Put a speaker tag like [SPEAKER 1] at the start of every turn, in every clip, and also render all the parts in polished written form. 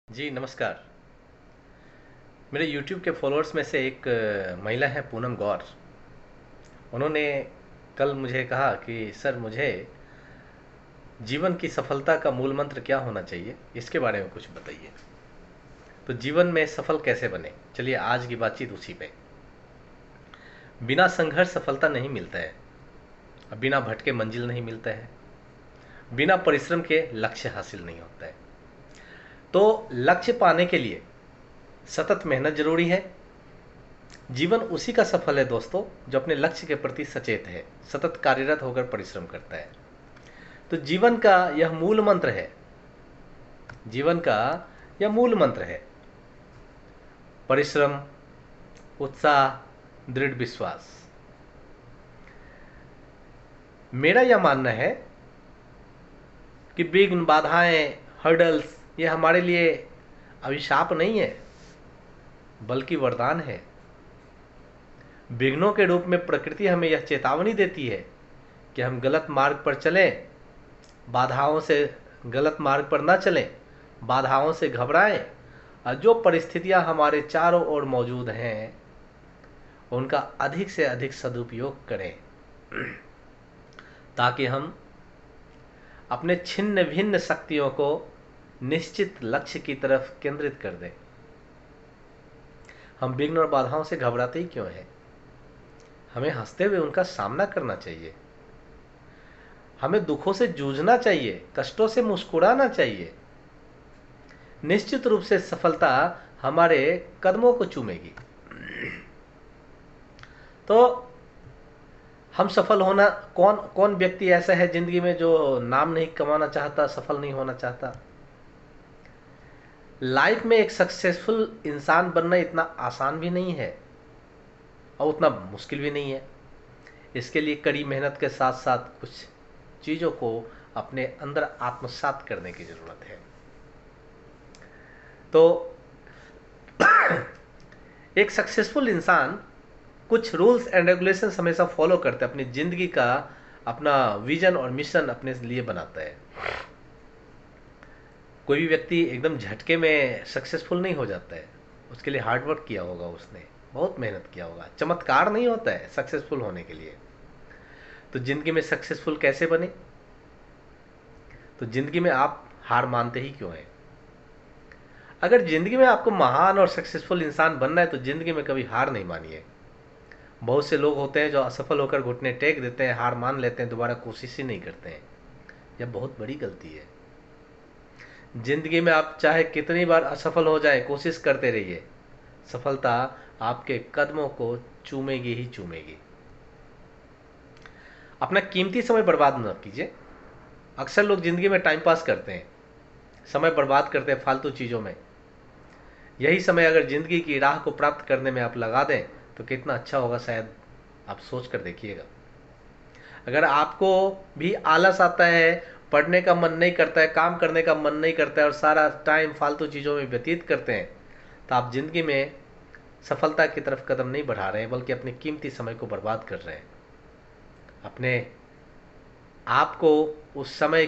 [SPEAKER 1] जी नमस्कार। मेरे YouTube के फॉलोअर्स में से एक महिला है पूनम गौर। उन्होंने कल मुझे कहा कि सर मुझे जीवन की सफलता का मूल मंत्र क्या होना चाहिए, इसके बारे में कुछ बताइए। तो जीवन में सफल कैसे बने, चलिए आज की बातचीत उसी पे। बिना संघर्ष सफलता नहीं मिलता है, बिना भटके मंजिल नहीं मिलता है, बिना परिश्रम के लक्ष्य हासिल नहीं होता है। तो लक्ष्य पाने के लिए सतत मेहनत जरूरी है। जीवन उसी का सफल है दोस्तों जो अपने लक्ष्य के प्रति सचेत है, सतत कार्यरत होकर परिश्रम करता है। तो जीवन का यह मूल मंत्र है, जीवन का यह मूल मंत्र है। परिश्रम, उत्साह, दृढ़ विश्वास। मेरा यह मानना है कि विघ्न, बाधाएं, हर्डल्स ये हमारे लिए अभिशाप नहीं है, बल्कि वरदान है। विघ्नों के रूप में प्रकृति हमें यह चेतावनी देती है कि हम गलत मार्ग पर चलें, बाधाओं से गलत मार्ग पर न चलें, बाधाओं से घबराएं और जो परिस्थितियां हमारे चारों ओर मौजूद हैं उनका अधिक से अधिक सदुपयोग करें, ताकि हम अपने छिन्न भिन्न शक्तियों को निश्चित लक्ष्य की तरफ केंद्रित कर दें। हम विघ्न और बाधाओं से घबराते ही क्यों हैं? हमें हंसते हुए उनका सामना करना चाहिए, हमें दुखों से जूझना चाहिए, कष्टों से मुस्कुराना चाहिए। निश्चित रूप से सफलता हमारे कदमों को चूमेगी। तो हम सफल होना, कौन कौन व्यक्ति ऐसा है जिंदगी में जो नाम नहीं कमाना चाहता, सफल नहीं होना चाहता? लाइफ में एक सक्सेसफुल इंसान बनना इतना आसान भी नहीं है और उतना मुश्किल भी नहीं है। इसके लिए कड़ी मेहनत के साथ साथ कुछ चीज़ों को अपने अंदर आत्मसात करने की ज़रूरत है। तो एक सक्सेसफुल इंसान कुछ रूल्स एंड रेगुलेशंस हमेशा फॉलो करता है, अपनी ज़िंदगी का अपना विजन और मिशन अपने लिए बनाता है। कोई भी व्यक्ति एकदम झटके में सक्सेसफुल नहीं हो जाता है, उसके लिए हार्ड वर्क किया होगा, उसने बहुत मेहनत किया होगा। चमत्कार नहीं होता है सक्सेसफुल होने के लिए। तो ज़िंदगी में सक्सेसफुल कैसे बने? तो ज़िंदगी में आप हार मानते ही क्यों हैं? अगर ज़िंदगी में आपको महान और सक्सेसफुल इंसान बनना है तो ज़िंदगी में कभी हार नहीं मानिए। बहुत से लोग होते हैं जो असफल होकर घुटने टेक देते हैं, हार मान लेते हैं, दोबारा कोशिश ही नहीं करते हैं। यह बहुत बड़ी गलती है। ज़िंदगी में आप चाहे कितनी बार असफल हो जाए, कोशिश करते रहिए, सफलता आपके कदमों को चूमेगी ही चूमेगी। अपना कीमती समय बर्बाद न कीजिए। अक्सर लोग ज़िंदगी में टाइम पास करते हैं, समय बर्बाद करते हैं फालतू चीज़ों में। यही समय अगर ज़िंदगी की राह को प्राप्त करने में आप लगा दें तो कितना अच्छा होगा, शायद आप सोच कर देखिएगा। अगर आपको भी आलस आता है, पढ़ने का मन नहीं करता है, काम करने का मन नहीं करता है और सारा टाइम फालतू चीज़ों में व्यतीत करते हैं, तो आप ज़िंदगी में सफलता की तरफ कदम नहीं बढ़ा रहे हैं, बल्कि अपने कीमती समय को बर्बाद कर रहे हैं। अपने आप को उस समय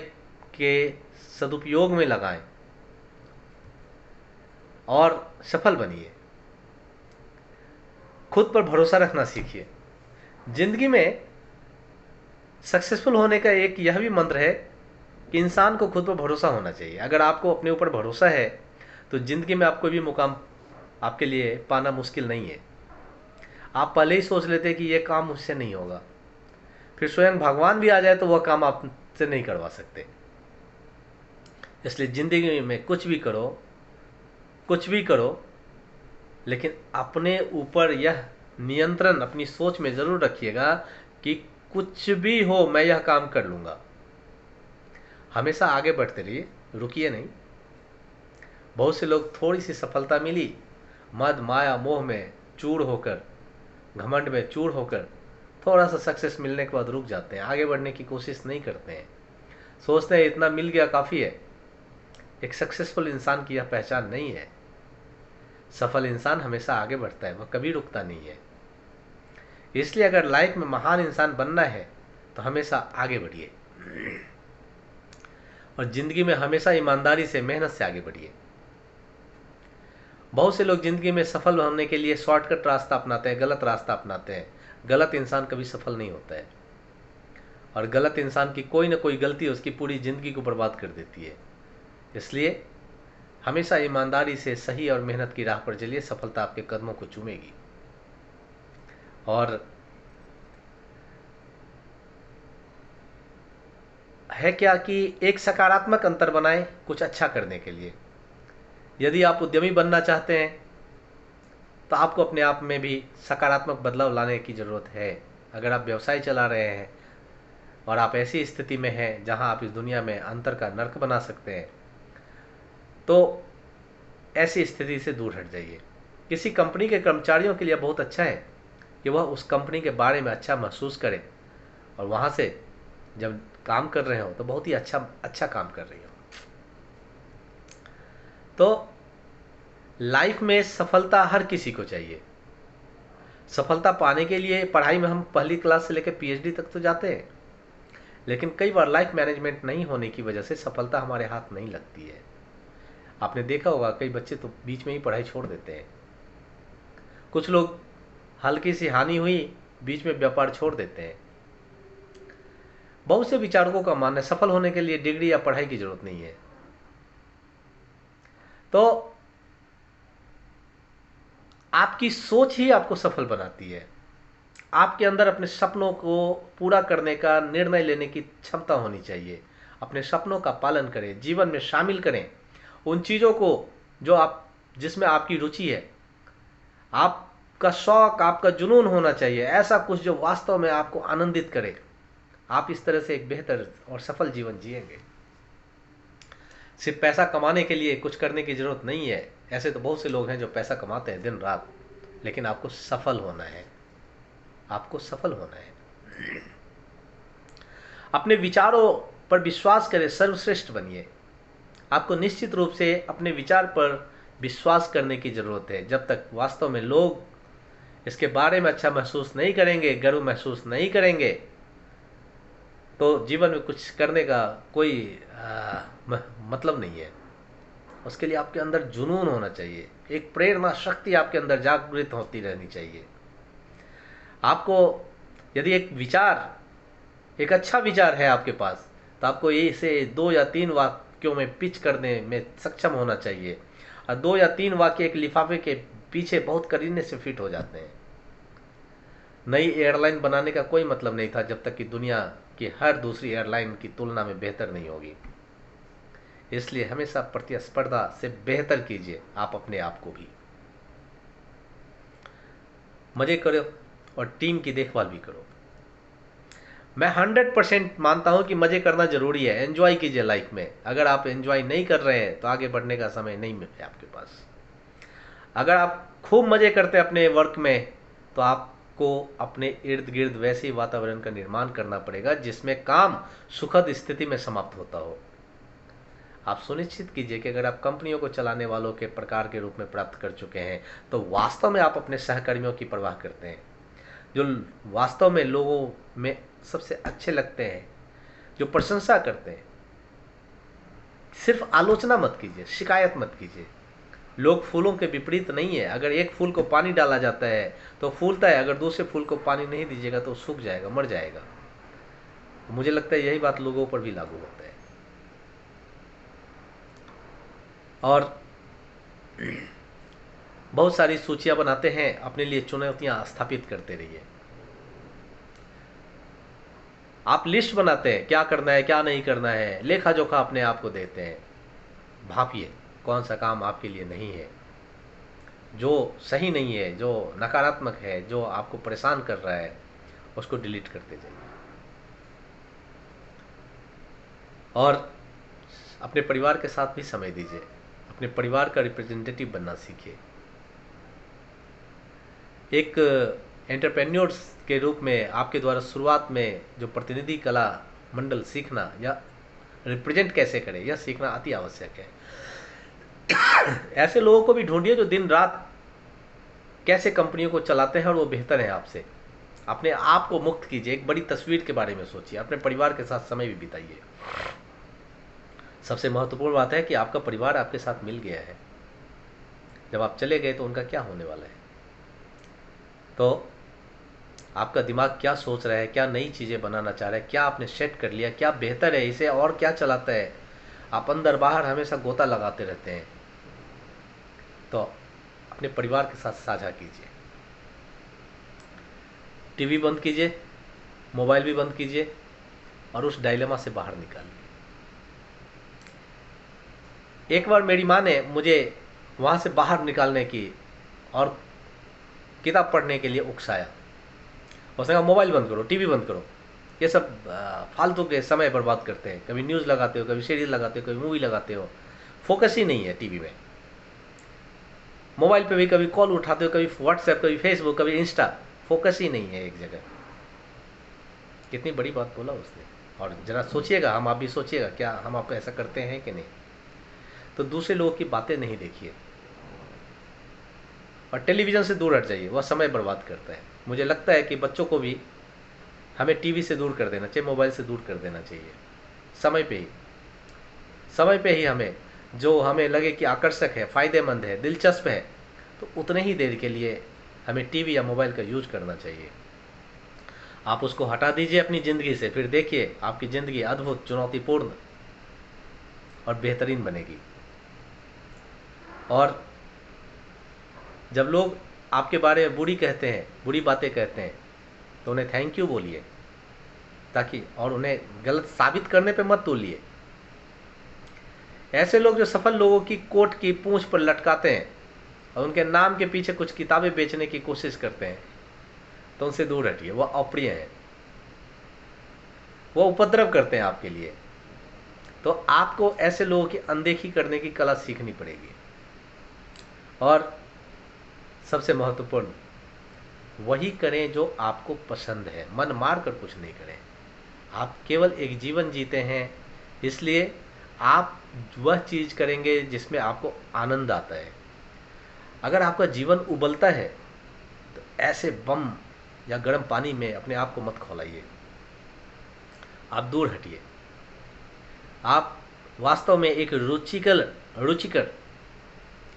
[SPEAKER 1] के सदुपयोग में लगाएं और सफल बनिए। खुद पर भरोसा रखना सीखिए। जिंदगी में सक्सेसफुल होने का एक यह भी मंत्र है कि इंसान को खुद पर भरोसा होना चाहिए। अगर आपको अपने ऊपर भरोसा है तो जिंदगी में आप कोई भी मुकाम आपके लिए पाना मुश्किल नहीं है। आप पहले ही सोच लेते हैं कि यह काम मुझसे नहीं होगा, फिर स्वयं भगवान भी आ जाए तो वह काम आपसे नहीं करवा सकते। इसलिए जिंदगी में कुछ भी करो, कुछ भी करो, लेकिन अपने ऊपर यह नियंत्रण अपनी सोच में ज़रूर रखिएगा कि कुछ भी हो मैं यह काम कर लूँगा। हमेशा आगे बढ़ते रहिए, रुकिए नहीं। बहुत से लोग थोड़ी सी सफलता मिली, मद माया मोह में चूर होकर, घमंड में चूर होकर थोड़ा सा सक्सेस मिलने के बाद रुक जाते हैं, आगे बढ़ने की कोशिश नहीं करते हैं। सोचते हैं इतना मिल गया काफ़ी है। एक सक्सेसफुल इंसान की यह पहचान नहीं है। सफल इंसान हमेशा आगे बढ़ता है, वह कभी रुकता नहीं है। इसलिए अगर लाइफ में महान इंसान बनना है तो हमेशा आगे बढ़िए और ज़िंदगी में हमेशा ईमानदारी से, मेहनत से आगे बढ़िए। बहुत से लोग ज़िंदगी में सफल होने के लिए शॉर्टकट रास्ता अपनाते हैं, गलत रास्ता अपनाते हैं। गलत इंसान कभी सफल नहीं होता है, और गलत इंसान की कोई ना कोई गलती उसकी पूरी ज़िंदगी को बर्बाद कर देती है। इसलिए हमेशा ईमानदारी से सही और मेहनत की राह पर चलिए, सफलता आपके कदमों को चूमेगी। और है क्या कि एक सकारात्मक अंतर बनाएं कुछ अच्छा करने के लिए। यदि आप उद्यमी बनना चाहते हैं तो आपको अपने आप में भी सकारात्मक बदलाव लाने की ज़रूरत है। अगर आप व्यवसाय चला रहे हैं और आप ऐसी स्थिति में हैं जहां आप इस दुनिया में अंतर का नर्क बना सकते हैं, तो ऐसी स्थिति से दूर हट जाइए। किसी कंपनी के कर्मचारियों के लिए बहुत अच्छा है कि वह उस कंपनी के बारे में अच्छा महसूस करें, और वहाँ से जब काम कर रहे हो तो बहुत ही अच्छा काम कर रही हो। तो लाइफ में सफलता हर किसी को चाहिए। सफलता पाने के लिए पढ़ाई में हम पहली क्लास से लेकर पीएचडी तक तो जाते हैं, लेकिन कई बार लाइफ मैनेजमेंट नहीं होने की वजह से सफलता हमारे हाथ नहीं लगती है। आपने देखा होगा कई बच्चे तो बीच में ही पढ़ाई छोड़ देते हैं। कुछ लोग हल्की सी हानि हुई बीच में व्यापार छोड़ देते हैं। बहुत से विचारकों का मानना है सफल होने के लिए डिग्री या पढ़ाई की जरूरत नहीं है। तो आपकी सोच ही आपको सफल बनाती है। आपके अंदर अपने सपनों को पूरा करने का निर्णय लेने की क्षमता होनी चाहिए। अपने सपनों का पालन करें, जीवन में शामिल करें उन चीज़ों को जो आप जिसमें आपकी रुचि है। आपका शौक, आपका जुनून होना चाहिए, ऐसा कुछ जो वास्तव में आपको आनंदित करे। आप इस तरह से एक बेहतर और सफल जीवन जिएंगे। सिर्फ पैसा कमाने के लिए कुछ करने की जरूरत नहीं है। ऐसे तो बहुत से लोग हैं जो पैसा कमाते हैं दिन रात, लेकिन आपको सफल होना है। आपको सफल होना है। अपने विचारों पर विश्वास करें, सर्वश्रेष्ठ बनिए। आपको निश्चित रूप से अपने विचार पर विश्वास करने की जरूरत है। जब तक वास्तव में लोग इसके बारे में अच्छा महसूस नहीं करेंगे, गर्व महसूस नहीं करेंगे, तो जीवन में कुछ करने का कोई मतलब नहीं है। उसके लिए आपके अंदर जुनून होना चाहिए, एक प्रेरणा शक्ति आपके अंदर जागृत होती रहनी चाहिए। आपको यदि एक अच्छा विचार है आपके पास, तो आपको इसे 2 या 3 वाक्यों में पिच करने में सक्षम होना चाहिए। और 2 या 3 वाक्य एक लिफाफे के पीछे बहुत करीने से फिट हो जाते हैं। नई एयरलाइन बनाने का कोई मतलब नहीं था जब तक कि दुनिया की हर दूसरी एयरलाइन की तुलना में बेहतर नहीं होगी। इसलिए हमेशा प्रतिस्पर्धा से बेहतर कीजिए आप अपने आप को भी। मजे करो और टीम की देखभाल भी करो। मैं 100% मानता हूं कि मजे करना जरूरी है। एंजॉय कीजिए लाइफ में। अगर आप एंजॉय नहीं कर रहे हैं तो आगे बढ़ने का समय नहीं है आपके पास। अगर आप खूब मजे करते हैं अपने वर्क में, तो आपको अपने इर्द गिर्द वैसे ही वातावरण का निर्माण करना पड़ेगा जिसमें काम सुखद स्थिति में समाप्त होता हो। आप सुनिश्चित कीजिए कि अगर आप कंपनियों को चलाने वालों के प्रकार के रूप में प्राप्त कर चुके हैं, तो वास्तव में आप अपने सहकर्मियों की परवाह करते हैं, जो वास्तव में लोगों में सबसे अच्छे लगते हैं, जो प्रशंसा करते हैं। सिर्फ आलोचना मत कीजिए, शिकायत मत कीजिए। लोग फूलों के विपरीत नहीं है। अगर एक फूल को पानी डाला जाता है तो फूलता है, अगर दूसरे फूल को पानी नहीं दीजिएगा तो सूख जाएगा, मर जाएगा। तो मुझे लगता है यही बात लोगों पर भी लागू होता है। और बहुत सारी सूचियां बनाते हैं, अपने लिए चुनौतियां स्थापित करते रहिए। आप लिस्ट बनाते हैं क्या करना है क्या नहीं करना है, लेखा जोखा अपने आप को देते हैं। भापिए कौन सा काम आपके लिए नहीं है, जो सही नहीं है, जो नकारात्मक है, जो आपको परेशान कर रहा है, उसको डिलीट करते जाइए। और अपने परिवार के साथ भी समय दीजिए। अपने परिवार का रिप्रेजेंटेटिव बनना सीखिए। एक एंटरप्रेन्योर्स के रूप में आपके द्वारा शुरुआत में जो प्रतिनिधि कला मंडल सीखना या रिप्रेजेंट कैसे करें, यह सीखना अति आवश्यक है। ऐसे लोगों को भी ढूंढिए जो दिन रात कैसे कंपनियों को चलाते हैं और वो बेहतर हैं आपसे। अपने आप को मुक्त कीजिए, एक बड़ी तस्वीर के बारे में सोचिए, अपने परिवार के साथ समय भी बिताइए। सबसे महत्वपूर्ण बात है कि आपका परिवार आपके साथ मिल गया है। जब आप चले गए तो उनका क्या होने वाला है? तो आपका दिमाग क्या सोच रहा है, क्या नई चीज़ें बनाना चाह रहा है, क्या आपने सेट कर लिया, क्या बेहतर है, इसे और क्या चलाता है? आप अंदर बाहर हमेशा गोता लगाते रहते हैं। तो अपने परिवार के साथ साझा कीजिए, टीवी बंद कीजिए, मोबाइल भी बंद कीजिए और उस डायलेमा से बाहर निकालिए। एक बार मेरी माँ ने मुझे वहाँ से बाहर निकालने की और किताब पढ़ने के लिए उकसाया। उसने कहा मोबाइल बंद करो, टीवी बंद करो, ये सब फालतू के समय बर्बाद करते हैं। कभी न्यूज़ लगाते हो, कभी सीरीज लगाते हो, कभी मूवी लगाते हो, फोकस ही नहीं है टीवी में। मोबाइल पे भी कभी कॉल उठाते हो, कभी व्हाट्सएप, कभी फेसबुक, कभी इंस्टा, फोकस ही नहीं है एक जगह। कितनी बड़ी बात बोला उसने। और जरा सोचिएगा, आप भी सोचिएगा, क्या हम आपको ऐसा करते हैं कि नहीं? तो दूसरे लोगों की बातें नहीं देखिए और टेलीविज़न से दूर हट जाइए, वह समय बर्बाद करता है। मुझे लगता है कि बच्चों को भी हमें टीवी से दूर कर देना चाहिए, मोबाइल से दूर कर देना चाहिए। समय पे ही हमें जो हमें लगे कि आकर्षक है, फ़ायदेमंद है, दिलचस्प है, तो उतने ही देर के लिए हमें टीवी या मोबाइल का यूज करना चाहिए। आप उसको हटा दीजिए अपनी ज़िंदगी से, फिर देखिए आपकी ज़िंदगी अद्भुत, चुनौतीपूर्ण और बेहतरीन बनेगी। और जब लोग आपके बारे में बुरी कहते हैं, बुरी बातें कहते हैं, तो उन्हें थैंक यू बोलिए, ताकि और उन्हें गलत साबित करने पे मत तोलिए। ऐसे लोग जो सफल लोगों की कोट की पूंछ पर लटकाते हैं और उनके नाम के पीछे कुछ किताबें बेचने की कोशिश करते हैं, तो उनसे दूर हटिए। वह अप्रिय हैं, वो उपद्रव करते हैं आपके लिए। तो आपको ऐसे लोगों की अनदेखी करने की कला सीखनी पड़ेगी। और सबसे महत्वपूर्ण, वही करें जो आपको पसंद है, मन मार कर कुछ नहीं करें। आप केवल एक जीवन जीते हैं, इसलिए आप वह चीज़ करेंगे जिसमें आपको आनंद आता है। अगर आपका जीवन उबलता है तो ऐसे बम या गर्म पानी में अपने आप को मत खौलाइए, आप दूर हटिए। आप वास्तव में एक रुचिकर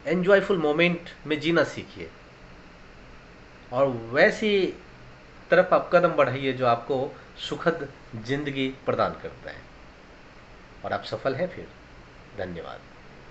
[SPEAKER 1] एंजॉयफुल मोमेंट में जीना सीखिए और वैसी तरफ आप कदम बढ़ाइए जो आपको सुखद जिंदगी प्रदान करता है। और आप सफल हैं फिर। धन्यवाद।